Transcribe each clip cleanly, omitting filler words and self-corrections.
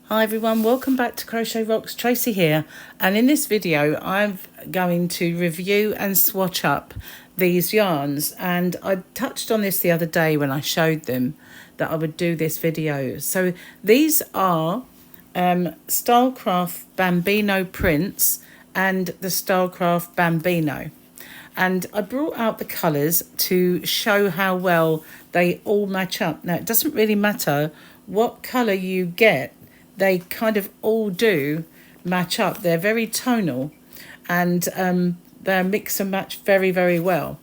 Hi everyone, welcome back to Crochet Rocks. Tracy here, and in this video I'm going to review and swatch up these yarns, and I touched on this the other day when I showed them that I would do this video. So these are Stylecraft Bambino prints and the Stylecraft Bambino, and I brought out the colours to show how well they all match up. Now it doesn't really matter what colour you get, they kind of all do match up. They're very tonal, and they mix and match very, very well.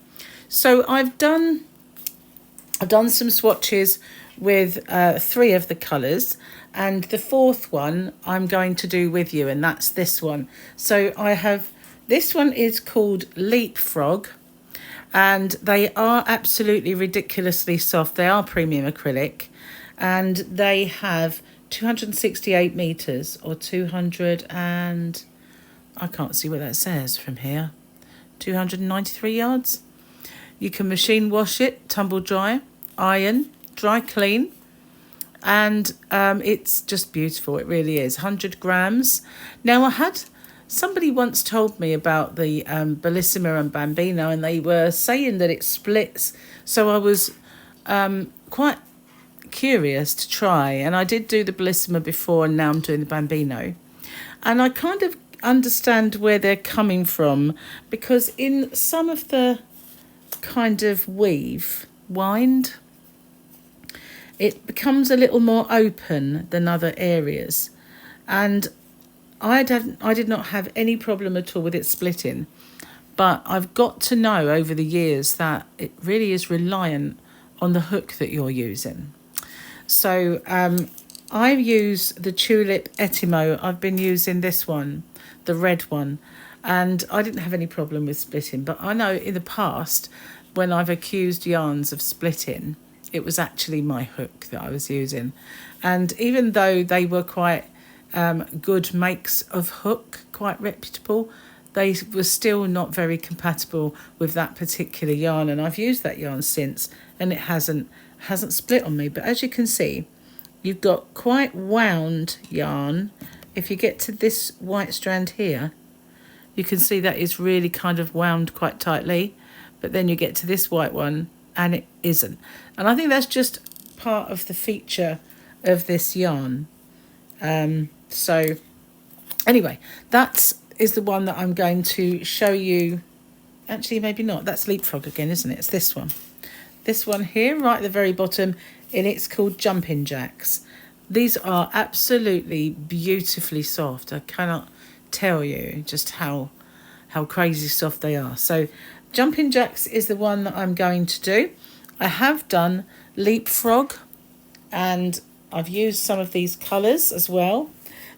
So I've done some swatches with 3 of the colours, and the 4th one I'm going to do with you, and that's this one. So I have, this one is called Leapfrog, and they are absolutely ridiculously soft. They are premium acrylic, and they have 268 meters, or 200 and I can't see what that says from here, 293 yards. You can machine wash it, tumble dry, iron, dry clean, and it's just beautiful. It really is. 100 grams. Now I had somebody once told me about the Bellissima and Bambino, and they were saying that it splits, so I was quite curious to try, and I did do the Bellissima before, and now I'm doing the Bambino, and I kind of understand where they're coming from, because in some of the kind of wind, it becomes a little more open than other areas, and I did not have any problem at all with it splitting, but I've got to know over the years that it really is reliant on the hook that you're using. So I use the Tulip Etimo. I've been using this one, the red one, and I didn't have any problem with splitting. But I know in the past, when I've accused yarns of splitting, it was actually my hook that I was using. And even though they were quite good makes of hook, quite reputable, they were still not very compatible with that particular yarn. And I've used that yarn since, and it hasn't split on me. But as you can see, you've got quite wound yarn. If you get to this white strand here, you can see that is really kind of wound quite tightly, but then you get to this white one and it isn't. And I think that's just part of the feature of this yarn. So anyway, that is the one that I'm going to show you. Actually, maybe not. That's Leapfrog again, isn't it? It's this one. This one here, right at the very bottom, and it's called Jumping Jacks. These are absolutely beautifully soft. I cannot tell you just how crazy soft they are. So Jumping Jacks is the one that I'm going to do. I have done Leapfrog, and I've used some of these colours as well.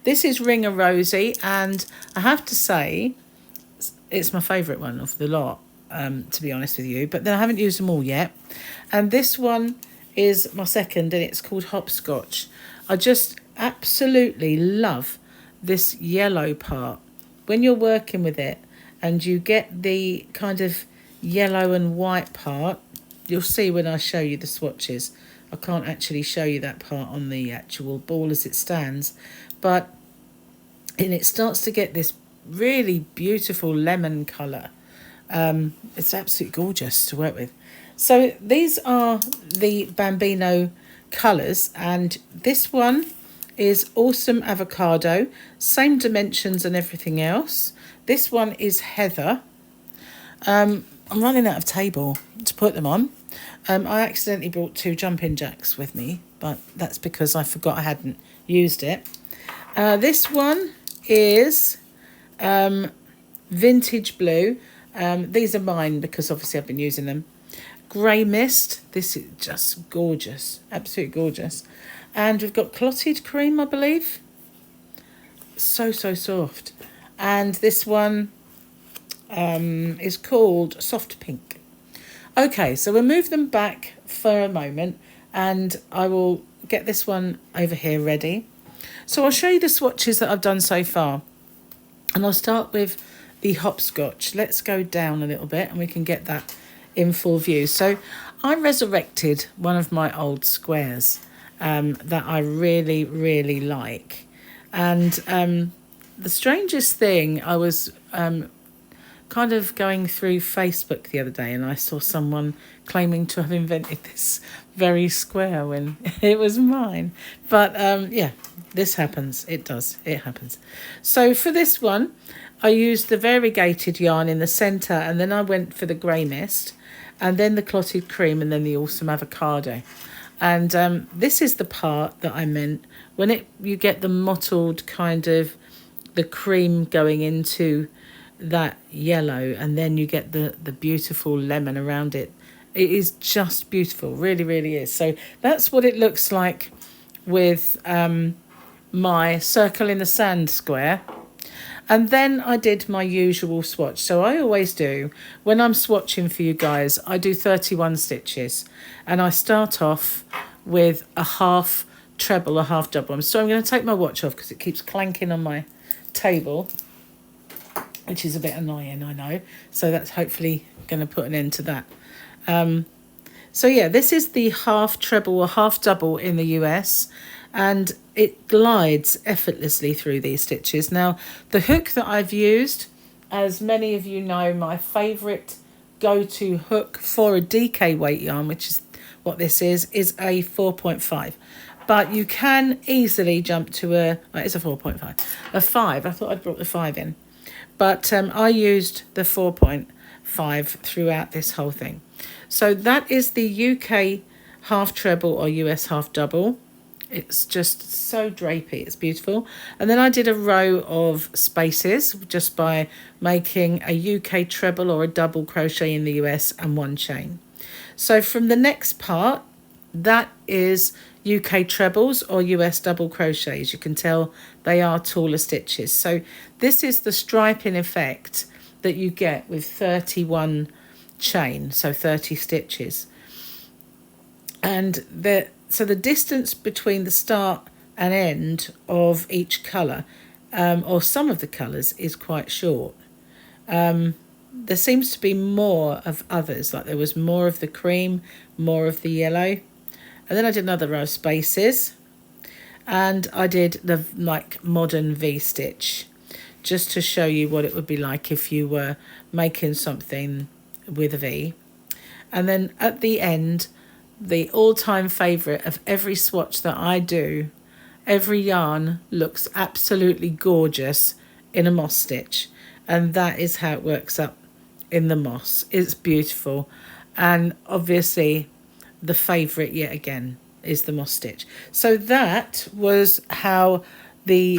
This is Ring a Rosy, and I have to say it's my favourite one of the lot. To be honest with you, but then I haven't used them all yet. And this one is my second, and it's called Hopscotch. I just absolutely love this yellow part. When you're working with it and you get the kind of yellow and white part, you'll see when I show you the swatches. I can't actually show you that part on the actual ball as it stands, but and it starts to get this really beautiful lemon colour. It's absolutely gorgeous to work with. So these are the Bambino colours, and this one is Awesome Avocado, same dimensions and everything else. This one is Heather. I'm running out of table to put them on. I accidentally brought 2 Jumping Jacks with me, but that's because I forgot I hadn't used it. This one is Vintage Blue. These are mine because obviously I've been using them. Grey Mist. This is just gorgeous. Absolutely gorgeous. And we've got Clotted Cream, I believe. So soft. And this one is called Soft Pink. Okay, so we'll move them back for a moment, and I will get this one over here ready. So I'll show you the swatches that I've done so far. And I'll start with the Hopscotch. Let's go down a little bit and we can get that in full view. So I resurrected one of my old squares that I really like. And the strangest thing, I was kind of going through Facebook the other day, and I saw someone claiming to have invented this very square when it was mine. But yeah, this happens. It does. It happens. So for this one, I used the variegated yarn in the centre, and then I went for the grey mist, and then the clotted cream, and then the awesome avocado. And this is the part that I meant when you get the mottled kind of the cream going into that yellow, and then you get the beautiful lemon around it. It is just beautiful, really, really is. So that's what it looks like with my circle in the sand square. And then I did my usual swatch. So I always do, when I'm swatching for you guys, I do 31 stitches. And I start off with a half treble, a half double. So I'm going to take my watch off because it keeps clanking on my table, which is a bit annoying, I know. So that's hopefully going to put an end to that. So yeah, this is the half treble or half double in the US, and it glides effortlessly through these stitches. Now, the hook that I've used, as many of you know, my favourite go-to hook for a DK weight yarn, which is what this is a 4.5. But you can easily jump to it's a 4.5, a 5. I thought I'd brought the 5 in. But I used the 4.5 throughout this whole thing. So that is the UK half treble or US half double. It's just so drapey, it's beautiful. And then I did a row of spaces just by making a UK treble or a double crochet in the US and one chain. So from the next part, that is UK trebles or US double crochets. You can tell they are taller stitches. So this is the striping effect that you get with 31 chain, so 30 stitches. And so the distance between the start and end of each colour, or some of the colours, is quite short. There seems to be more of others, like there was more of the cream, more of the yellow. And then I did another row of spaces, and I did the modern V-stitch, just to show you what it would be like if you were making something with a V. And then at the end, the all-time favourite of every swatch that I do, every yarn looks absolutely gorgeous in a moss stitch, and that is how it works up in the moss. It's beautiful. And obviously the favourite yet again is the moss stitch. So that was how the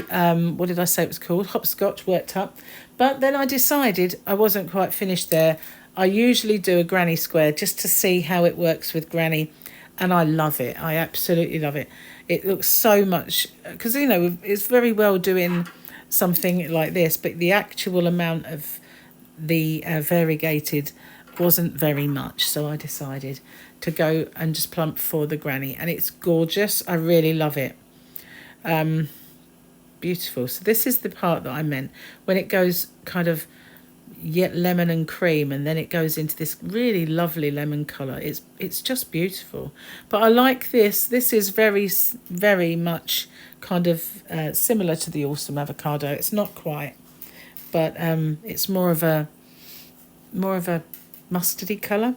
what did I say it was called, hopscotch, worked up. But then I decided I wasn't quite finished there. I usually do a granny square just to see how it works with granny, and I love it. I absolutely love it. It looks so much, because you know it's very well doing something like this, but the actual amount of the variegated wasn't very much, so I decided to go and just plump for the granny, and it's gorgeous. I really love it. Beautiful. So this is the part that I meant when it goes kind of yet lemon and cream, and then it goes into this really lovely lemon colour. It's just beautiful. But I like this. This is very, very much kind of similar to the Awesome Avocado. It's not quite, but it's more of a mustardy colour.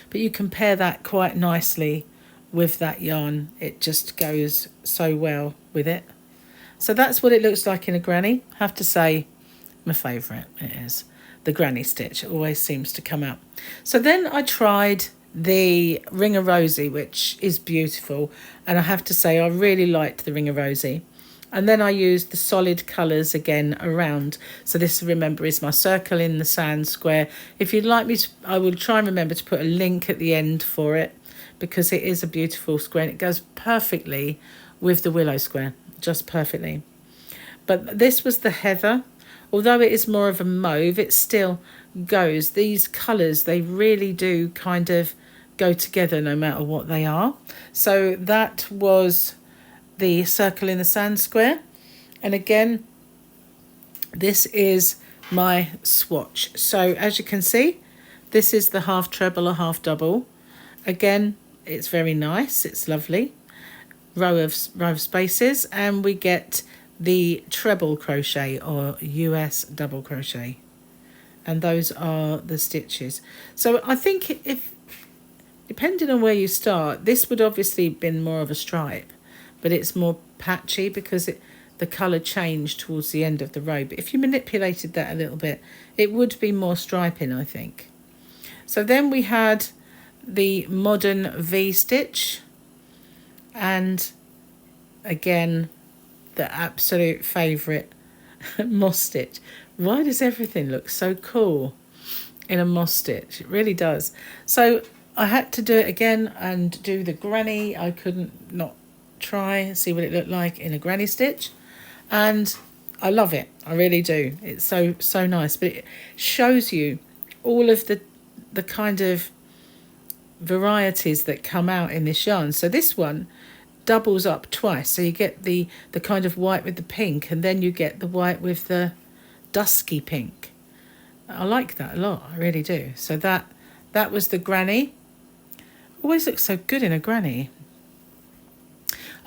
But you can pair that quite nicely with that yarn. It just goes so well with it. So that's what it looks like in a granny. I have to say, my favourite it is. The granny stitch. It always seems to come out. So then I tried the Ring of Rosie, which is beautiful. And I have to say, I really liked the Ring of Rosie. And then I used the solid colours again around. So this, remember, is my circle in the sand square. If you'd like me to, I will try and remember to put a link at the end for it, because it is a beautiful square. And it goes perfectly with the willow square, just perfectly. But this was the heather. Although it is more of a mauve, it still goes. These colours, they really do kind of go together no matter what they are. So that was the circle in the sand square. And again, this is my swatch. So as you can see, this is the half treble or half double. Again, it's very nice. It's lovely. row of spaces, and we get the treble crochet or US double crochet, and those are the stitches. So I think, if depending on where you start, this would obviously been more of a stripe, but it's more patchy because the colour changed towards the end of the row. But if you manipulated that a little bit, it would be more striping, I think. So then we had the modern V-stitch, and again, the absolute favourite moss stitch. Why does everything look so cool in a moss stitch? It really does. So I had to do it again and do the granny. I couldn't not try and see what it looked like in a granny stitch, and I love it. I really do. It's so nice, but it shows you all of the kind of varieties that come out in this yarn. So this one doubles up twice, so you get the kind of white with the pink, and then you get the white with the dusky pink. I like that a lot, I really do. So that was the granny. Always looks so good in a granny.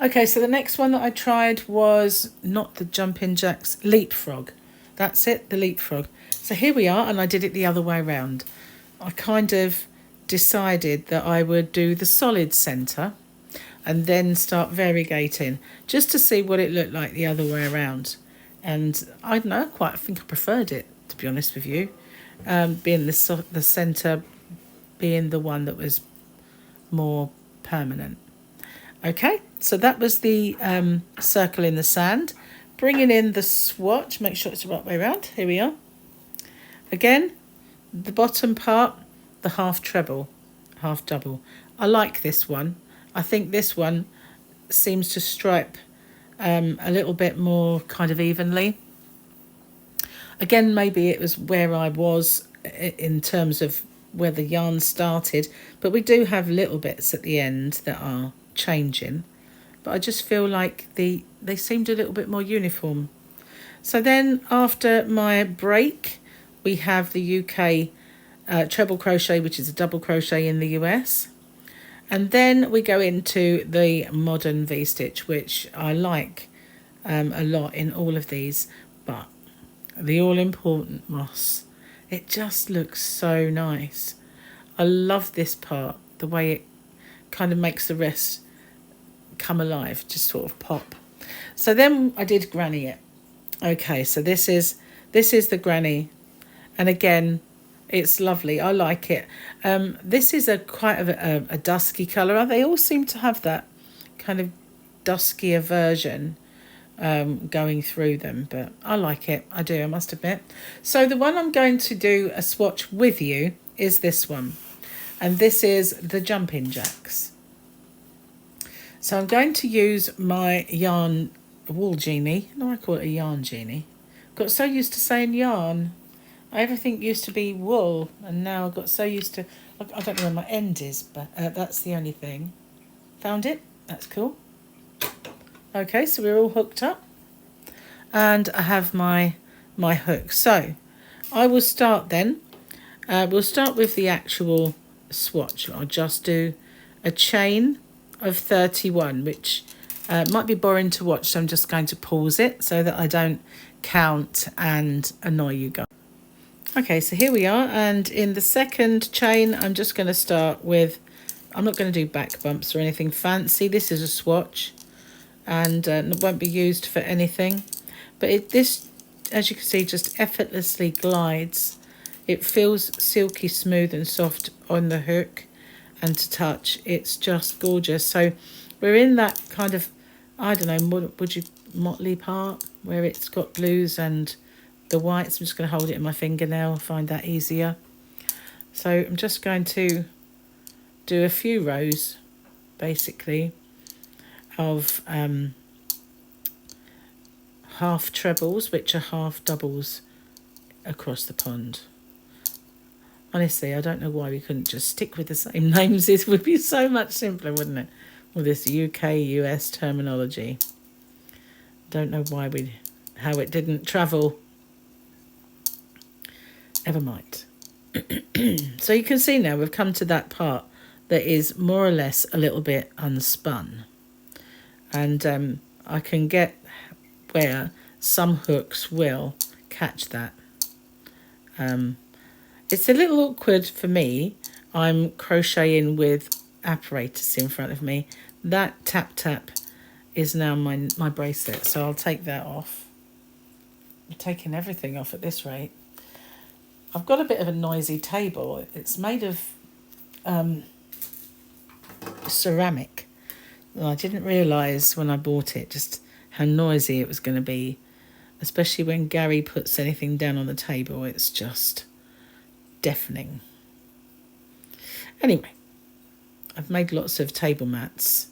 Okay, so the next one that I tried was not the jumping jacks, leapfrog. That's it, the leapfrog. So here we are, and I did it the other way around. I kind of decided that I would do the solid centre and then start variegating, just to see what it looked like the other way around. And I don't know, I think I preferred it, to be honest with you, being the centre being the one that was more permanent. Okay, so that was the circle in the sand. Bringing in the swatch, make sure it's the right way around. Here we are. Again, the bottom part, the half treble, half double. I like this one. I think this one seems to stripe a little bit more kind of evenly. Again, maybe it was where I was in terms of where the yarn started, but we do have little bits at the end that are changing, but I just feel like they seemed a little bit more uniform. So then after my break, we have the UK treble crochet, which is a double crochet in the US. And then we go into the modern V-stitch, which I like a lot in all of these, but the all-important moss, it just looks so nice. I love this part, the way it kind of makes the rest come alive, just sort of pop. So then I did granny it. Okay, so this is the granny, and again, it's lovely. I like it. This is quite a dusky colour. They all seem to have that kind of duskier version going through them, but I like it. I do, I must admit. So the one I'm going to do a swatch with you is this one, and this is the jumping jacks. So I'm going to use my yarn wool genie. No, I call it a yarn genie. Got so used to saying yarn. Everything used to be wool, and now I've got so used to... I don't know where my end is, but that's the only thing. Found it. That's cool. Okay, so we're all hooked up. And I have my hook. So I will start then. We'll start with the actual swatch. I'll just do a chain of 31, which might be boring to watch, so I'm just going to pause it so that I don't count and annoy you guys. Okay, so here we are, and in the second chain, I'm just going to start with, I'm not going to do back bumps or anything fancy. This is a swatch, and it won't be used for anything. But this, as you can see, just effortlessly glides. It feels silky smooth and soft on the hook and to touch. It's just gorgeous. So we're in that kind of, I don't know, motley part where it's got blues and the whites. I'm just going to hold it in my fingernail, find that easier. So I'm just going to do a few rows basically of half trebles, which are half doubles across the pond. Honestly, I don't know why we couldn't just stick with the same names. It would be so much simpler, wouldn't it? With this UK US terminology. Don't know why how it didn't travel. Never mind. So you can see now we've come to that part that is more or less a little bit unspun. and I can get where some hooks will catch that. It's a little awkward for me. I'm crocheting with apparatus in front of me. That tap tap is now my bracelet, so I'll take that off. I'm taking everything off at this rate. I've got a bit of a noisy table. It's made of ceramic. Well, I didn't realise when I bought it just how noisy it was going to be, especially when Gary puts anything down on the table. It's just deafening. Anyway, I've made lots of table mats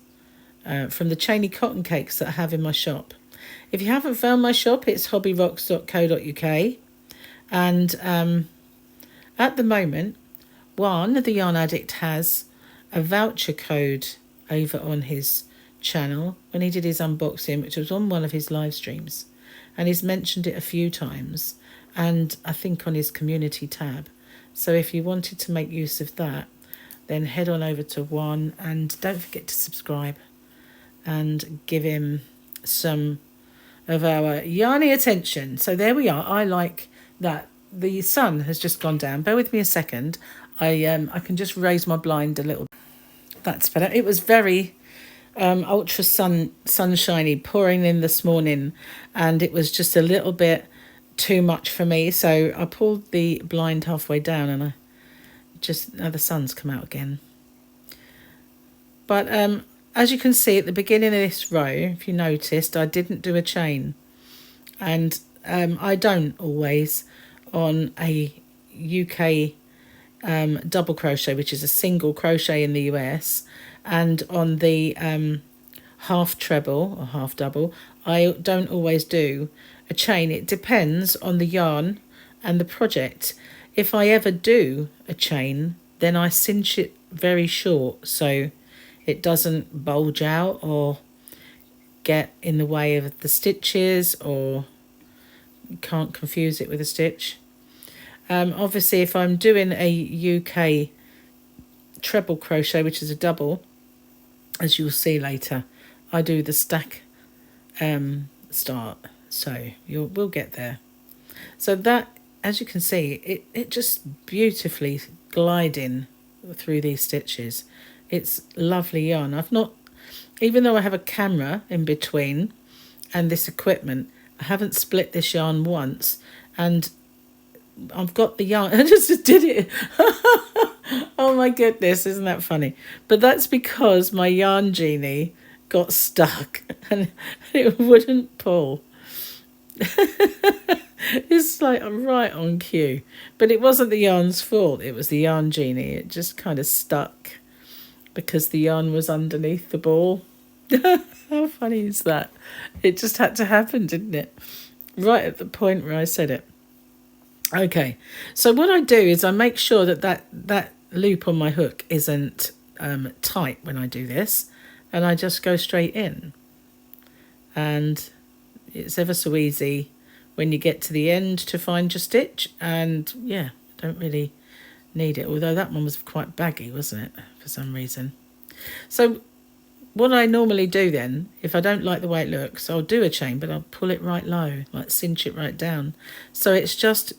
from the chainy cotton cakes that I have in my shop. If you haven't found my shop, it's hobbyrocks.co.uk. And at the moment, Juan, the Yarn Addict, has a voucher code over on his channel when he did his unboxing, which was on one of his live streams. And he's mentioned it a few times, and I think on his community tab. So if you wanted to make use of that, then head on over to Juan, and don't forget to subscribe and give him some of our yarny attention. So there we are. I like that. The sun has just gone down. Bear with me a second. I can just raise my blind a little. That's better. It was very ultra sunshiny, pouring in this morning, and it was just a little bit too much for me. So I pulled the blind halfway down, and now the sun's come out again. But as you can see at the beginning of this row, if you noticed, I didn't do a chain, and I don't always on a UK double crochet, which is a single crochet in the US, and on the half treble or half double, I don't always do a chain. It depends on the yarn and the project. If I ever do a chain, then I cinch it very short so it doesn't bulge out or get in the way of the stitches, or you can't confuse it with a stitch. Obviously, if I'm doing a UK treble crochet, which is a double, as you'll see later, I do the stack start. So we'll get there. So that, as you can see, it just beautifully gliding through these stitches. It's lovely yarn. I've not, even though I have a camera in between and this equipment, I haven't split this yarn once, and I've got the yarn. I just did it. Oh my goodness, isn't that funny? But that's because my yarn genie got stuck and it wouldn't pull. It's like I'm right on cue. But it wasn't the yarn's fault. It was the yarn genie. It just kind of stuck because the yarn was underneath the ball. How funny is that? It just had to happen, didn't it? Right at the point where I said it. Okay, so what I do is I make sure that loop on my hook isn't tight when I do this, and I just go straight in. And it's ever so easy when you get to the end to find your stitch, and yeah, don't really need it, although that one was quite baggy, wasn't it, for some reason. So what I normally do then, if I don't like the way it looks, I'll do a chain, but I'll pull it right low, like cinch it right down. So it's just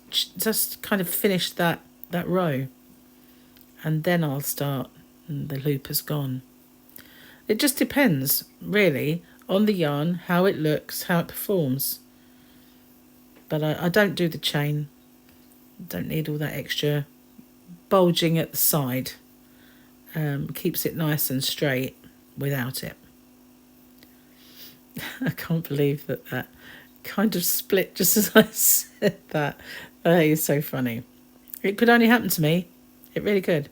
kind of finish that row. And then I'll start, and the loop is gone. It just depends, really, on the yarn, how it looks, how it performs. But I don't do the chain. Don't need all that extra bulging at the side. Keeps it nice and straight without it. I can't believe that kind of split just as I said that. That is so funny. It could only happen to me. It really could.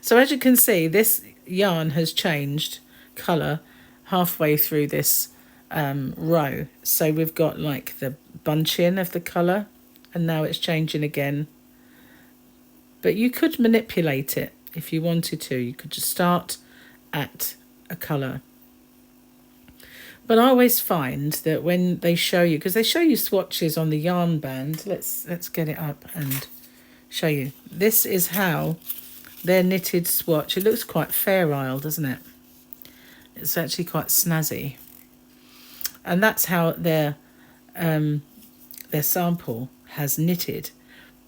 So as you can see, this yarn has changed colour halfway through this row. So we've got like the bunching of the colour, and now it's changing again. But you could manipulate it if you wanted to. You could just start at a colour. But I always find that when they show you, because they show you swatches on the yarn band, let's get it up and show you. This is how their knitted swatch. It looks quite Fair Isle, doesn't it? It's actually quite snazzy. and that's how their sample has knitted.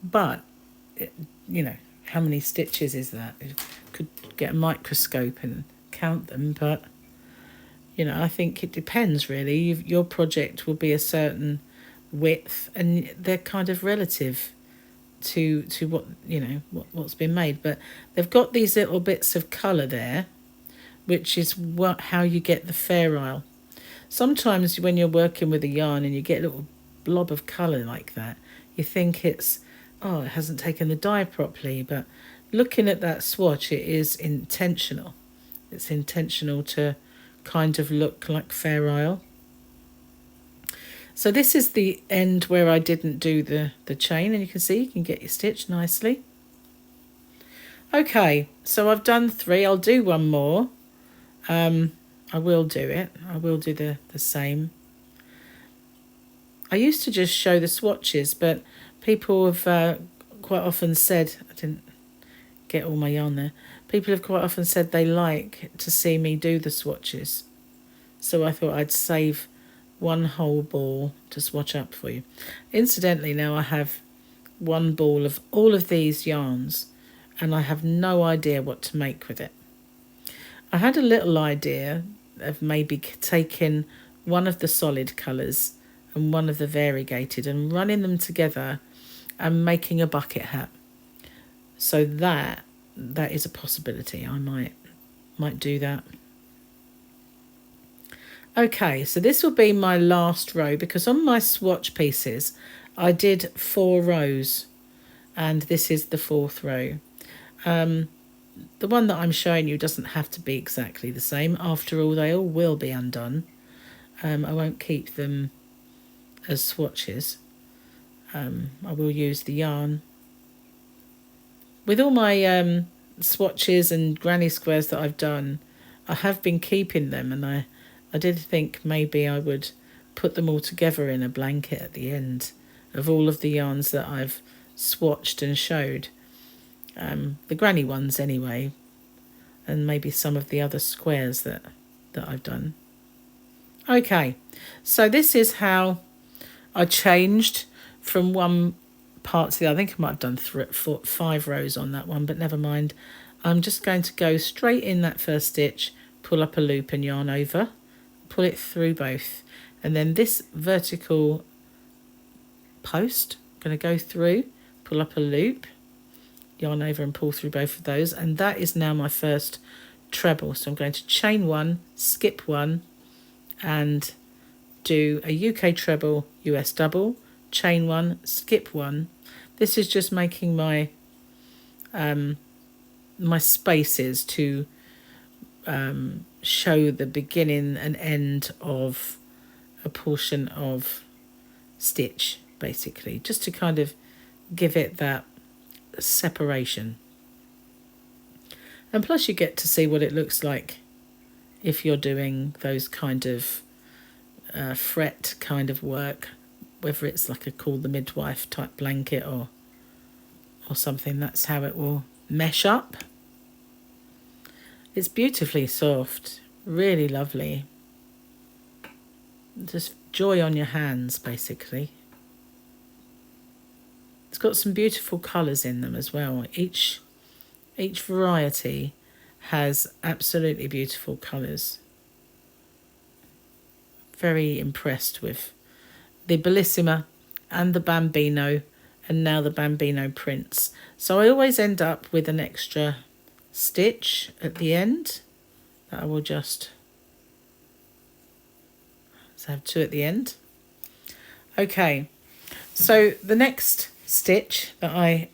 But you know, how many stitches is that? You could get a microscope and count them, but you know, I think it depends really. Your project will be a certain width, and they're kind of relative to what, you know, what's been made. But they've got these little bits of colour there, which is how you get the fair isle. Sometimes when you're working with a yarn and you get a little blob of colour like that, you think it's, oh, it hasn't taken the dye properly. But looking at that swatch, it is intentional. It's intentional to kind of look like Fair Isle. So this is the end where I didn't do the chain, and you can see you can get your stitch nicely. Okay, so I've done 3. I'll do one more. I will do it. I will do the same. I used to just show the swatches, but people have quite often said, I didn't get all my yarn there. People have quite often said they like to see me do the swatches. So I thought I'd save one whole ball to swatch up for you. Incidentally, now I have one ball of all of these yarns, and I have no idea what to make with it. I had a little idea of maybe taking one of the solid colours and one of the variegated and running them together and making a bucket hat. So that is a possibility. I might do that. Okay, so this will be my last row, because on my swatch pieces I did 4 rows, and this is the 4th row. The one that I'm showing you doesn't have to be exactly the same. After all, they all will be undone. I won't keep them as swatches. I will use the yarn. With all my swatches and granny squares that I've done, I have been keeping them, and I did think maybe I would put them all together in a blanket at the end of all of the yarns that I've swatched and showed. The granny ones anyway, and maybe some of the other squares that I've done. Okay, so this is how I changed from one part to the other. I think I might have done 5 rows on that one, but never mind. I'm just going to go straight in that first stitch, pull up a loop and yarn over, pull it through both, and then this vertical post, I'm going to go through, pull up a loop, yarn over and pull through both of those, and that is now my first treble. So I'm going to chain 1, skip 1, and do a UK treble, US double, chain 1, skip 1. This is just making my my spaces to show the beginning and end of a portion of stitch, basically, just to kind of give it that separation. And plus you get to see what it looks like if you're doing those kind of fret kind of work, whether it's like a Call the Midwife type blanket or something. That's how it will mesh up. It's beautifully soft, really lovely. Just joy on your hands, basically. It's got some beautiful colours in them as well. Each variety has absolutely beautiful colours. Very impressed with the Bellissima and the Bambino, and now the Bambino Prince. So I always end up with an extra stitch at the end that I will just have 2 at the end. Okay, so the next stitch that I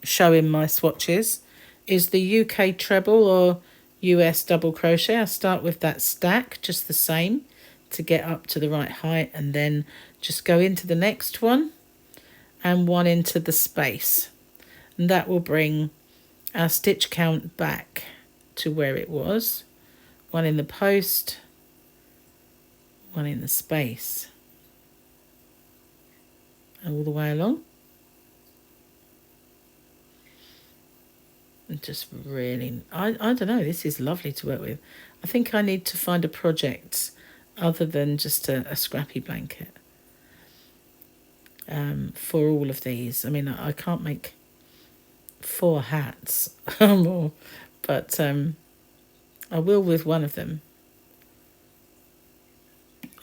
show in my swatches is the UK treble or US double crochet. I start with that stack, just the same, to get up to the right height, and then just go into the next one and 1 into the space, and that will bring our stitch count back to where it was. 1 in the post, 1 in the space, and all the way along. And just really, I don't know, this is lovely to work with. I think I need to find a project other than just a scrappy blanket for all of these. I mean, I can't make 4 hats more, but I will with one of them,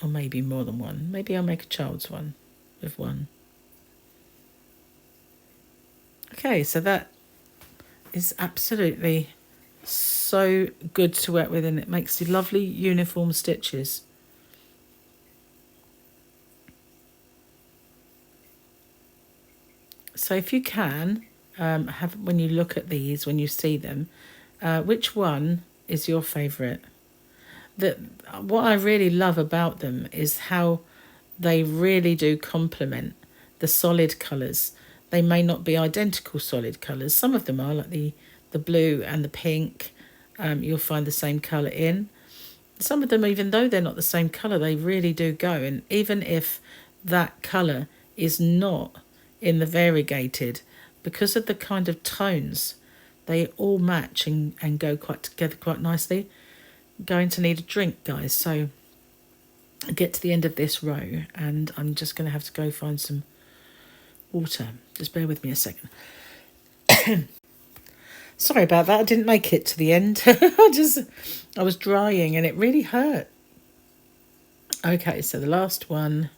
or maybe more than one. Maybe I'll make a child's one with one. Okay, so that is absolutely so good to work with, and it makes the lovely uniform stitches. So if you can, when you look at these, when you see them, which one is your favourite? What I really love about them is how they really do complement the solid colours. They may not be identical solid colours. Some of them are, like the blue and the pink. You'll find the same colour in. Some of them, even though they're not the same colour, they really do go. And even if that colour is not in the variegated, because of the kind of tones, they all match and go quite together quite nicely. I'm going to need a drink, guys, so I get to the end of this row and I'm just going to have to go find some water. Just bear with me a second. Sorry about that, I didn't make it to the end. I was drying and it really hurt. Okay, so the last one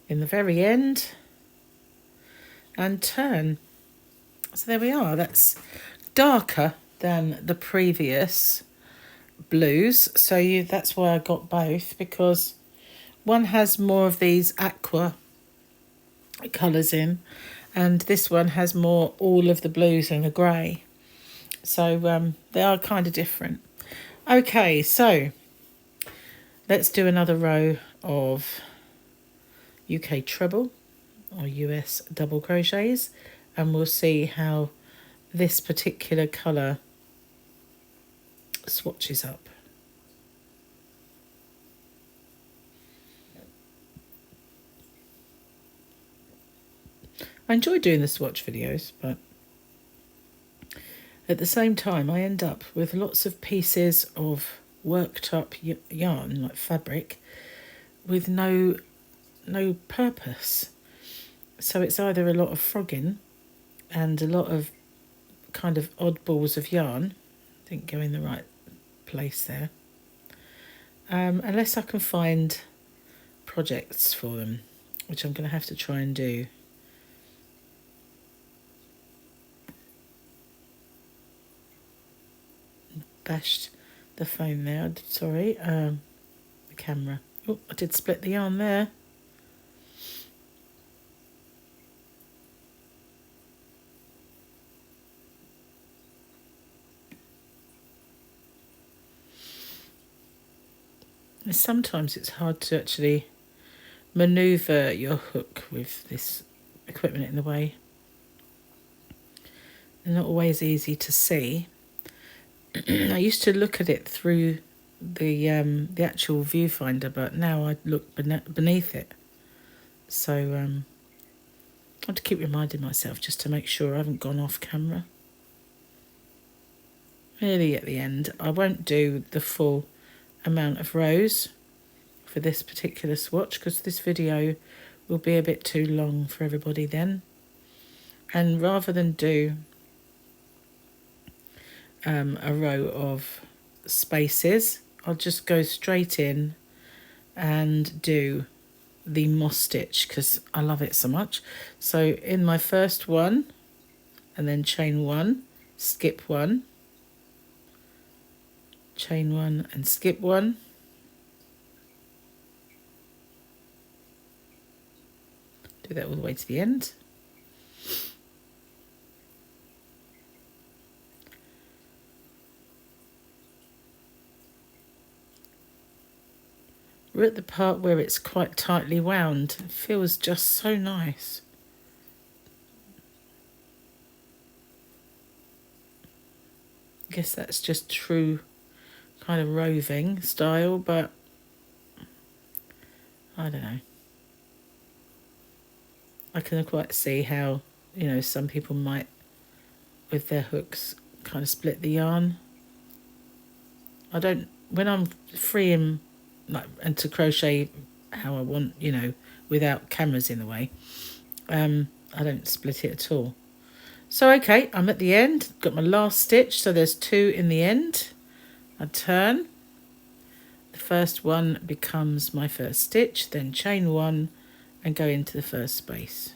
in the very end, and turn. So there we are. That's darker than the previous blues, so that's why I got both, because one has more of these aqua colours in, and this one has more all of the blues and the grey. So they are kind of different. Okay, so let's do another row of UK treble or US double crochets, and we'll see how this particular colour swatches up. I enjoy doing the swatch videos, but at the same time I end up with lots of pieces of worked up yarn, like fabric, with no purpose. So it's either a lot of frogging and a lot of kind of odd balls of yarn. Didn't go in the right place there. Unless I can find projects for them, which I'm going to have to try and do. Bashed the phone there, sorry, the camera. Oh, I did split the yarn there. And sometimes it's hard to actually manoeuvre your hook with this equipment in the way. They're not always easy to see. I used to look at it through the actual viewfinder, but now I look beneath it. So I have to keep reminding myself just to make sure I haven't gone off camera. Really at the end, I won't do the full amount of rows for this particular swatch because this video will be a bit too long for everybody then. And rather than do a row of spaces, I'll just go straight in and do the moss stitch because I love it so much. So in my first one, and then chain 1, skip 1, chain 1 and skip 1, do that all the way to the end. We're at the part where it's quite tightly wound. It feels just so nice. I guess that's just true kind of roving style, but I don't know. I can quite see how, you know, some people might, with their hooks, kind of split the yarn. I don't, when I'm freeing and to crochet how I want, you know, without cameras in the way. I don't split it at all. So okay, I'm at the end, got my last stitch, so there's 2 in the end. I turn, the first one becomes my first stitch, then chain 1 and go into the first space.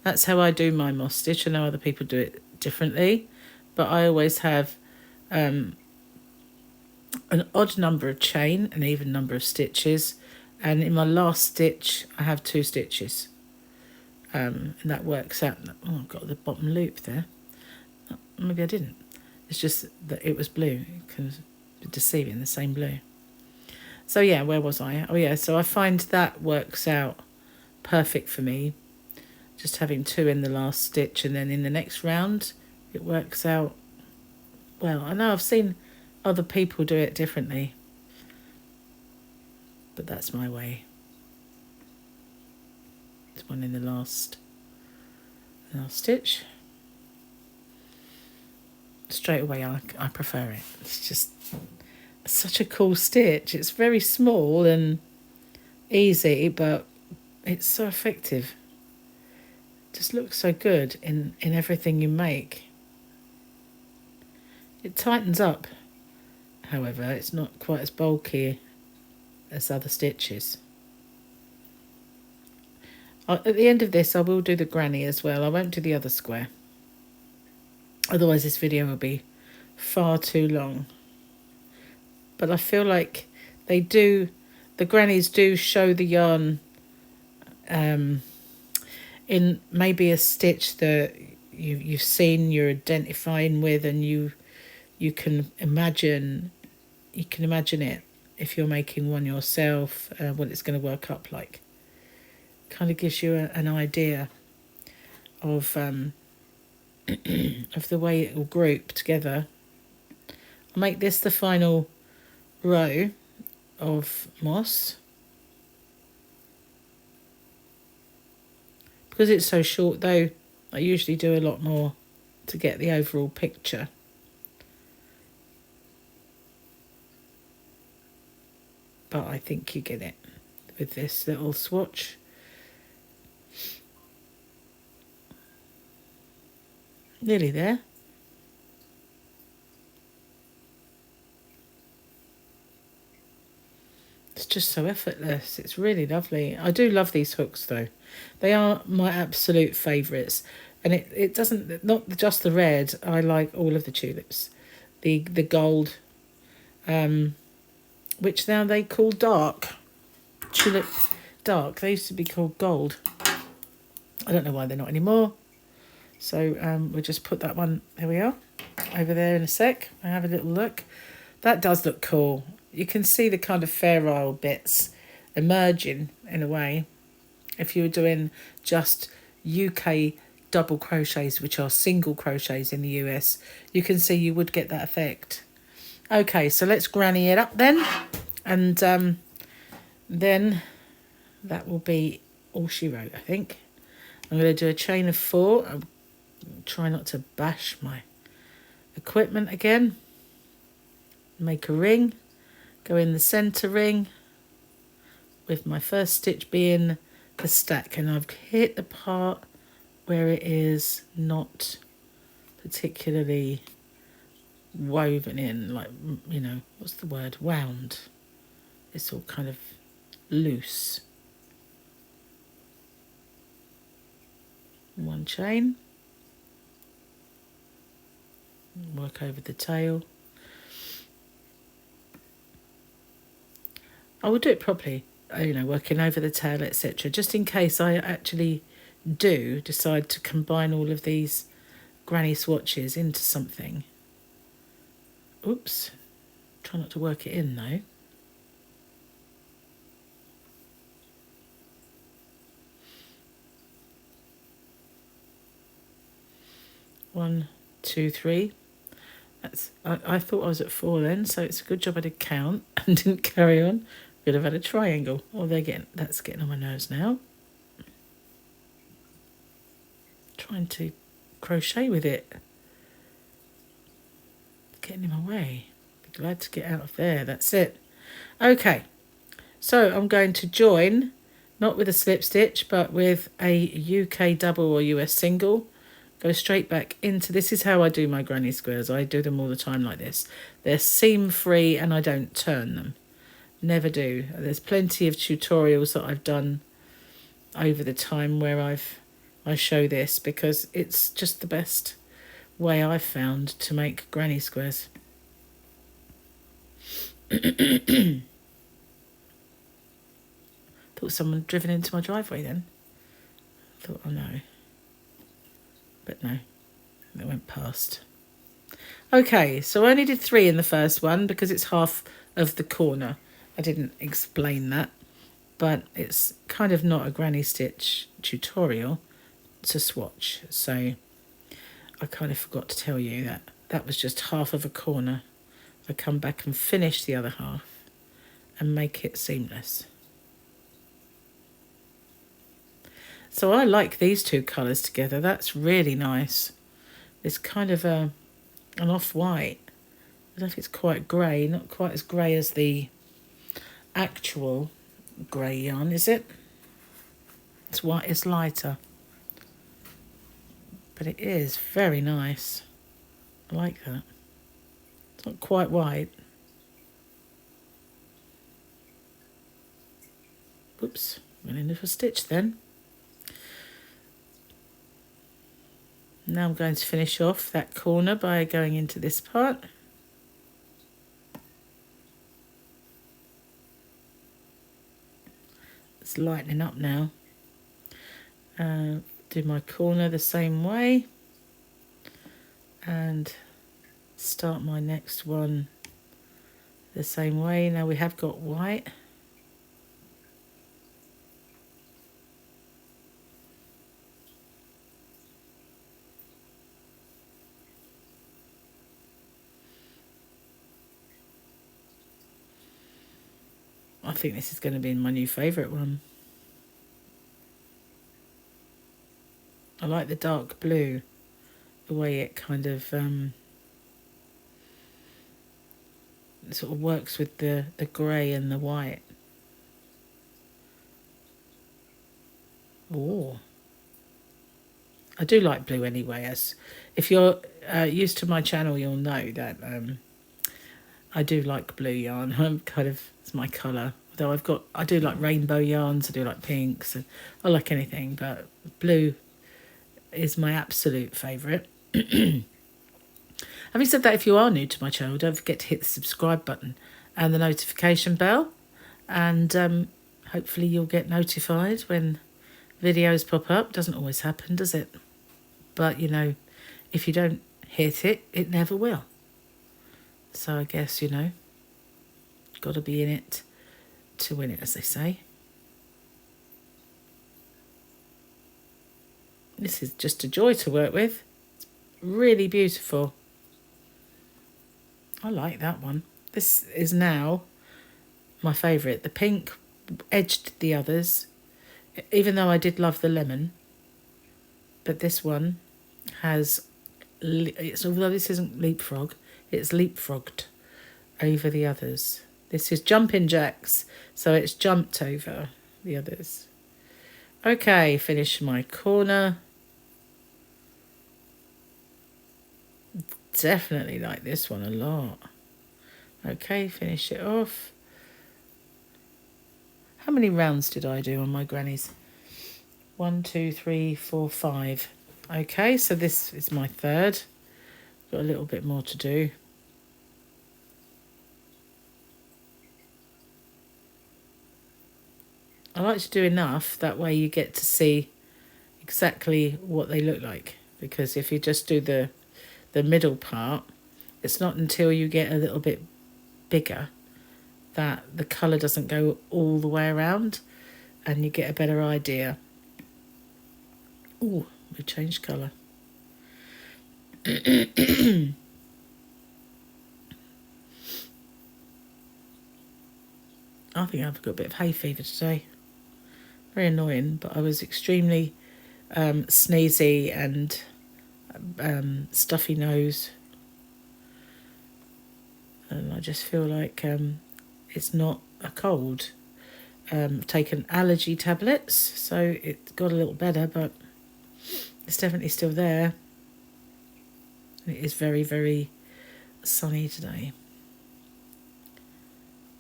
That's how I do my moss stitch. I know other people do it differently, but I always have an odd number of chain, an even number of stitches, and in my last stitch I have 2 stitches, and that works out. Oh, I've got the bottom loop there. Maybe I didn't. It's just that it was blue. It can be deceiving, the same blue. So yeah, where was I? Oh yeah, so I find that works out perfect for me, just having 2 in the last stitch, and then in the next round it works out well. I know I've seen other people do it differently, but that's my way. There's 1 in the last stitch. Straight away I prefer it. It's just such a cool stitch. It's very small and easy, but it's so effective. It just looks so good in everything you make. It tightens up, however, it's not quite as bulky as other stitches. At the end of this I will do the granny as well. I won't do the other square, otherwise this video will be far too long. But I feel like the grannies do show the yarn in maybe a stitch that you've seen, you're identifying with, and you can imagine it if you're making one yourself, what it's going to work up like. Kind of gives you an idea of of the way it will group together. I'll make this the final row of moss. Because it's so short though, I usually do a lot more to get the overall picture. But I think you get it with this little swatch. Nearly there. It's just so effortless. It's really lovely. I do love these hooks though. They are my absolute favourites. And it doesn't, not just the red, I like all of the tulips. The gold, which now they call dark. Tulip dark. They used to be called gold. I don't know why they're not anymore. So we'll just put that one, there we are, over there in a sec. I'll have a little look. That does look cool. You can see the kind of Fair Isle bits emerging in a way. If you were doing just UK double crochets, which are single crochets in the US, you can see you would get that effect. Okay, so let's granny it up then. And then that will be all she wrote, I think. I'm going to do a chain of 4. I'll try not to bash my equipment again. Make a ring. Go in the centre ring with my first stitch being the stack. And I've hit the part where it is not particularly woven in, like, you know, what's the word? Wound. It's all kind of loose. One chain. Work over the tail. I will do it properly, you know, working over the tail, etc. Just in case I actually do decide to combine all of these granny swatches into something. Oops. Try not to work it in though. One, 2, 3. That's. I thought I was at 4 then, so it's a good job I did count and didn't carry on. Could have had a triangle. Oh, that's getting on my nerves now. Trying to crochet with it. getting in my way. Be glad to get out of there. That's it. Okay, so I'm going to join, not with a slip stitch, but with a UK double or US single. Go straight back into, this is how I do my granny squares. I do them all the time like this. They're seam free and I don't turn them. Never do. There's plenty of tutorials that I've done over the time where I show this, because it's just the best way I've found to make granny squares. Thought someone had driven into my driveway then. Thought, oh no. But no, it went past. Okay, so I only did 3 in the first one because it's half of the corner. I didn't explain that, but it's kind of not a granny stitch tutorial. It's a swatch, so I kind of forgot to tell you that that was just half of a corner. I come back and finish the other half and make it seamless. So I like these two colours together. That's really nice. It's kind of an off-white. I don't know if it's quite grey. Not quite as grey as the actual grey yarn, is it? It's white. It's lighter. But it is very nice. I like that. It's not quite white. Whoops. Went into a stitch then. Now I'm going to finish off that corner by going into this part. It's lightening up now. Do my corner the same way and start my next one the same way. Now we have got white. I think this is going to be my new favourite one. I like the dark blue, the way it kind of sort of works with the grey and the white. Oh, I do like blue anyway. As if you're used to my channel, you'll know that I do like blue yarn. I'm kind of, it's my colour. Although I do like rainbow yarns, I do like pinks, and I like anything, but blue is my absolute favourite. Having said that, if you are new to my channel, don't forget to hit the subscribe button and the notification bell, and hopefully you'll get notified when videos pop up. Doesn't always happen, does it? But you know, if you don't hit it, it never will. So I guess, you know, got to be in it to win it, as they say. This is just a joy to work with. It's really beautiful. I like that one. This is now my favourite. The pink edged the others, even though I did love the lemon. But this one has, although this isn't leapfrog, it's leapfrogged over the others. This is jumping jacks, so it's jumped over the others. Okay, finish my corner. Definitely like this one a lot. Okay, finish it off. How many rounds did I do on my grannies? 1, 2, 3, 4, 5. Okay, so this is my third. Got a little bit more to do. I like to do enough, that way you get to see exactly what they look like. Because if you just do the middle part, it's not until you get a little bit bigger that the colour doesn't go all the way around and you get a better idea. Oh, we changed colour. I think I've got a bit of hay fever today. Very annoying, but I was extremely sneezy and stuffy nose and I just feel like it's not a cold. I've taken allergy tablets, so it got a little better, but it's definitely still there. It is very, very sunny today.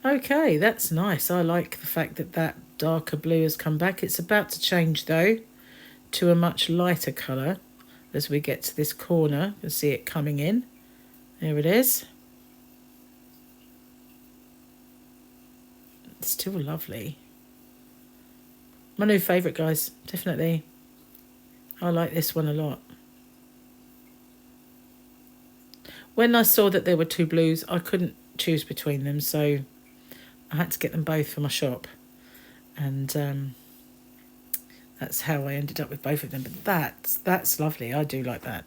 Okay, that's nice. I like the fact that that darker blue has come back. It's about to change, though, to a much lighter colour as we get to this corner. You can see it coming in. There it is. It's still lovely. My new favourite, guys, definitely. I like this one a lot. When I saw that there were two blues, I couldn't choose between them, so I had to get them both for my shop. And that's how I ended up with both of them. But that's lovely. I do like that.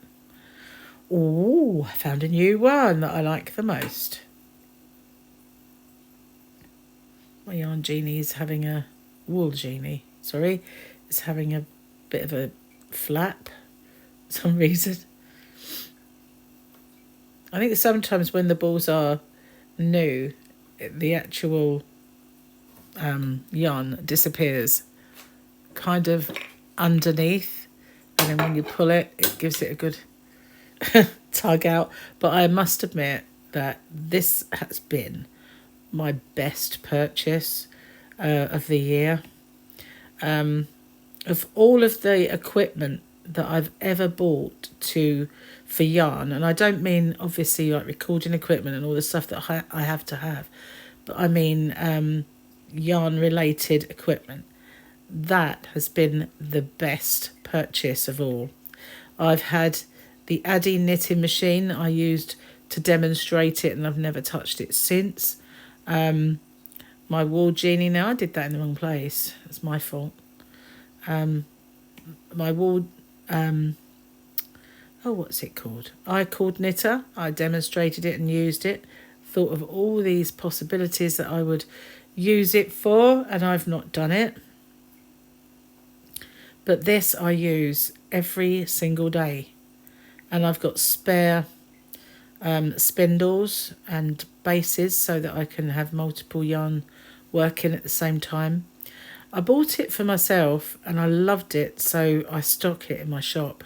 Oh, I found a new one that I like the most. My yarn genie is having a... wool genie, sorry. It's having a bit of a flap for some reason. I think sometimes when the balls are new, the actual yarn disappears kind of underneath, and then when you pull it, it gives it a good tug out. But I must admit that this has been my best purchase of the year. Of all of the equipment that I've ever bought for yarn, and I don't mean obviously like recording equipment and all the stuff that I have to have, but I mean yarn related equipment, that has been the best purchase of all. I've had the Addy knitting machine I used to demonstrate it, and I've never touched it since. My wool genie, now I did that in the wrong place, it's my fault. My wool what's it called? I-cord knitter. I demonstrated it and used it. Thought of all these possibilities that I would use it for, and I've not done it. But this I use every single day. And I've got spare spindles and bases so that I can have multiple yarn working at the same time. I bought it for myself and I loved it, so I stock it in my shop.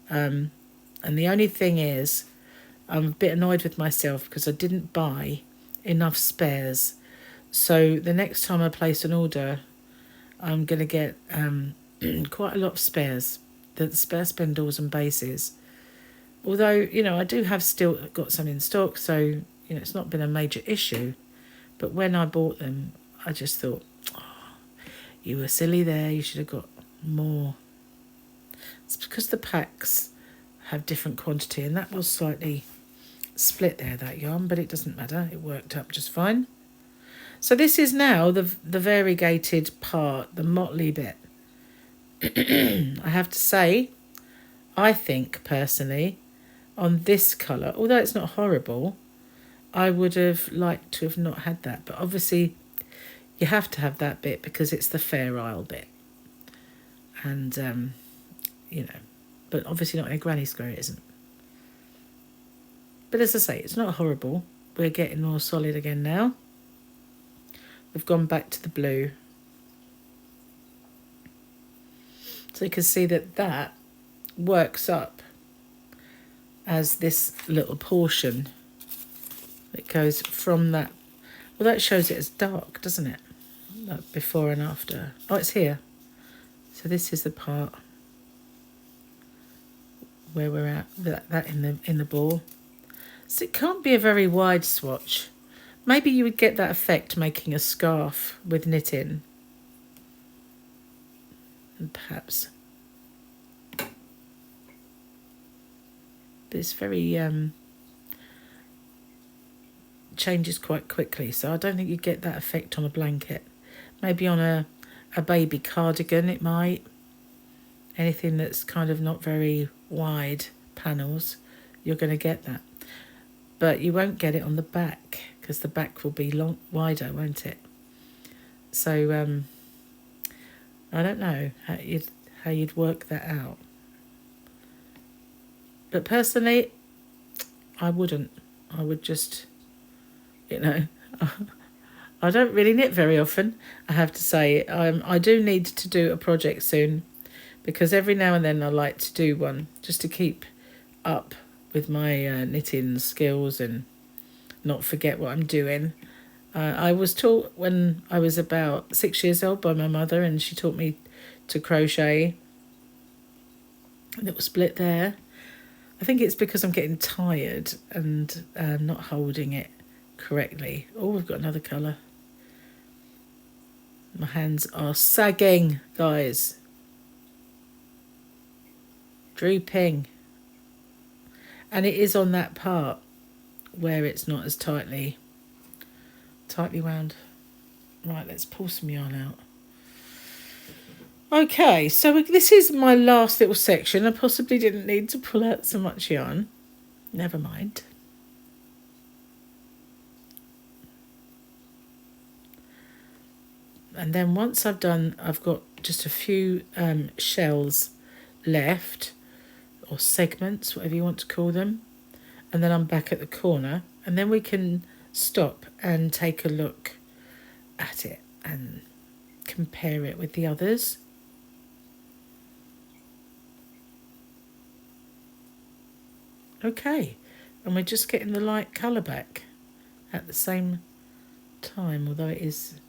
And the only thing is, I'm a bit annoyed with myself because I didn't buy enough spares. So the next time I place an order, I'm going to get quite a lot of spares, the spare spindles and bases. Although, you know, I do have still got some in stock, so, you know, it's not been a major issue. But when I bought them, I just thought, oh, you were silly there, you should have got more. It's because the packs have different quantity, and that was slightly split there, that yarn, but it doesn't matter. It worked up just fine. So this is now the variegated part, the motley bit. I have to say, I think personally, on this colour, although it's not horrible, I would have liked to have not had that. But obviously, you have to have that bit because it's the Fair Isle bit. And, you know, but obviously not in a granny square, it isn't. But as I say, it's not horrible. We're getting more solid again now. We've gone back to the blue. So you can see that that works up as this little portion. It goes from that. Well, that shows it as dark, doesn't it? Like before and after. Oh, it's here. So this is the part where we're at. That in the ball. So it can't be a very wide swatch. Maybe you would get that effect making a scarf with knitting. And perhaps. But it's very changes quite quickly, so I don't think you get that effect on a blanket. Maybe on a baby cardigan it might. Anything that's kind of not very wide panels, you're going to get that. But you won't get it on the back because the back will be wider, won't it? So I don't know how you'd work that out. But personally, I wouldn't. I would just you know. I don't really knit very often, I have to say. I do need to do a project soon, because every now and then I like to do one just to keep up with my knitting skills and not forget what I'm doing. I was taught when I was about 6 years old by my mother, and she taught me to crochet. Little split there. I think it's because I'm getting tired and not holding it correctly. Oh, we've got another colour. My hands are sagging, guys. Drooping. And it is on that part where it's not as tightly wound. Right, let's pull some yarn out. Okay, so this is my last little section. I possibly didn't need to pull out so much yarn. Never mind. And then once I've got just a few shells left, or segments, whatever you want to call them. And then I'm back at the corner, and then we can stop and take a look at it and compare it with the others. Okay, and we're just getting the light colour back at the same time, although it is,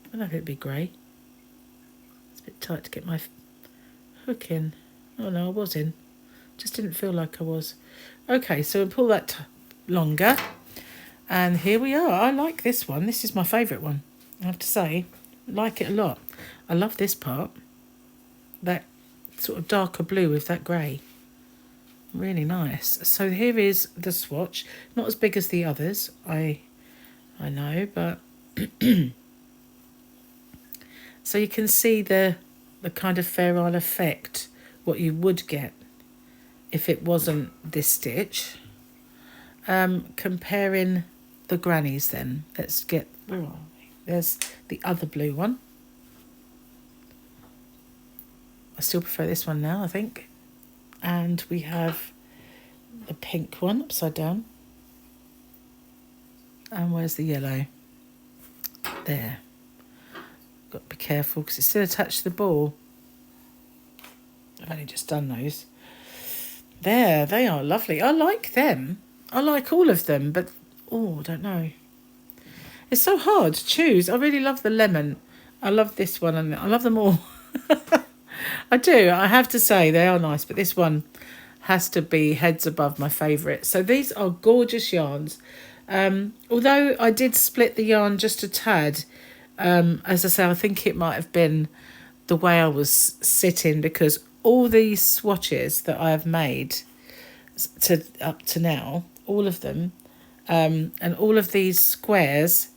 I don't know if it'd be grey. It's a bit tight to get my hook in. Oh no, I was in. Just didn't feel like I was. Okay, so we'll pull that longer. And here we are. I like this one. This is my favourite one, I have to say. I like it a lot. I love this part. That sort of darker blue with that grey. Really nice. So here is the swatch. Not as big as the others, I know, but so you can see the kind of Fair Isle effect, what you would get if it wasn't this stitch. Comparing the grannies then. Let's get, where are we? There's the other blue one. I still prefer this one now, I think. And we have the pink one upside down. And where's the yellow? There. Got to be careful because it's still attached to the ball. I've only just done those. There, they are lovely. I like them. I like all of them, but oh, I don't know. It's so hard to choose. I really love the lemon. I love this one, and I love them all. I do. I have to say they are nice, but this one has to be heads above my favourite. So these are gorgeous yarns. Although I did split the yarn just a tad, as I say, I think it might have been the way I was sitting, because all these swatches that I have made up to now, all of them, and all of these squares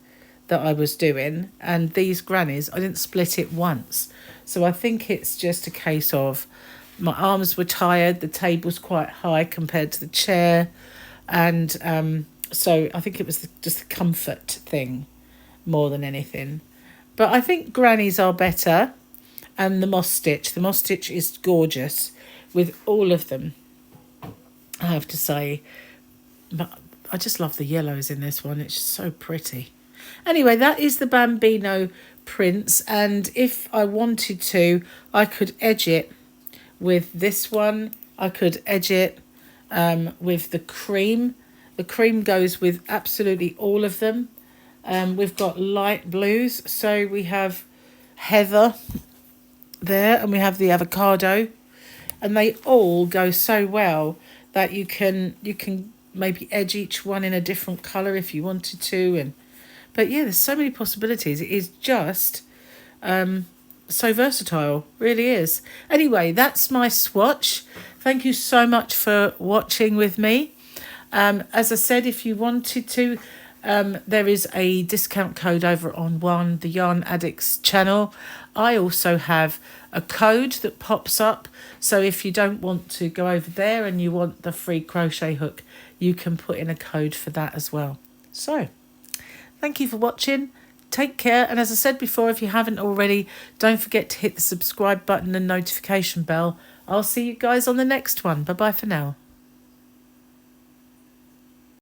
that I was doing, and these grannies, I didn't split it once. So I think it's just a case of my arms were tired, the table's quite high compared to the chair, and so I think it was just the comfort thing more than anything. But I think grannies are better, and the moss stitch is gorgeous with all of them, I have to say. But I just love the yellows in this one. It's so pretty. Anyway, that is the Bambino prints, and if I wanted to, I could edge it with this one. I could edge it with the cream. The cream goes with absolutely all of them. We've got light blues, so we have heather there, and we have the avocado, and they all go so well that you can maybe edge each one in a different colour if you wanted to. But yeah, there's so many possibilities. It is just so versatile, really is. Anyway, that's my swatch. Thank you so much for watching with me. As I said, if you wanted to, there is a discount code over on the Yarn Addicts channel. I also have a code that pops up, so if you don't want to go over there and you want the free crochet hook, you can put in a code for that as well. So thank you for watching. Take care, and as I said before, if you haven't already, don't forget to hit the subscribe button and notification bell. I'll see you guys on the next one. Bye bye for now.